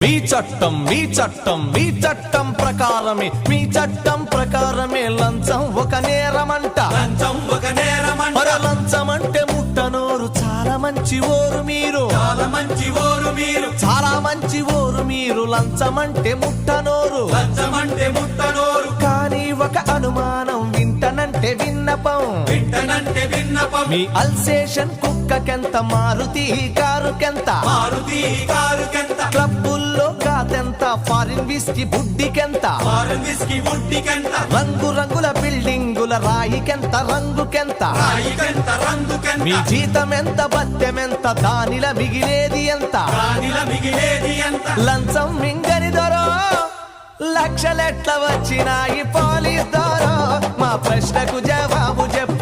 మీ చట్టం ప్రకారమే మీ చట్టం ప్రకారమే లంచం ఒక నేరమంట మరి లంచం అంటే ముట్టనోరు చాలా మంచి ఓరు మీరు చాలా మంచి ఓరు మీరు లంచం అంటే ముట్టనోరు కానీ ఒక అనుమానం వింటనంటే విన్నపం మీ అల్సేషన్ కుక్కకెంత మారుతి కారుకెంత క్లబ్బుల్లో కాదెంత ఫారిన్ విస్కీ బుడ్డికెంత రంగు రంగుల బిల్డింగుల రాయికెంత రంగుకెంత మీ జీతం ఎంత బత్తెమెంత దానిల మిగిలేది ఎంత లంచం మింగని దొరో లక్షలెట్ల వచ్చినాయి పోలీస్ దొరో మా ప్రశ్నకు జవాబు చెప్పు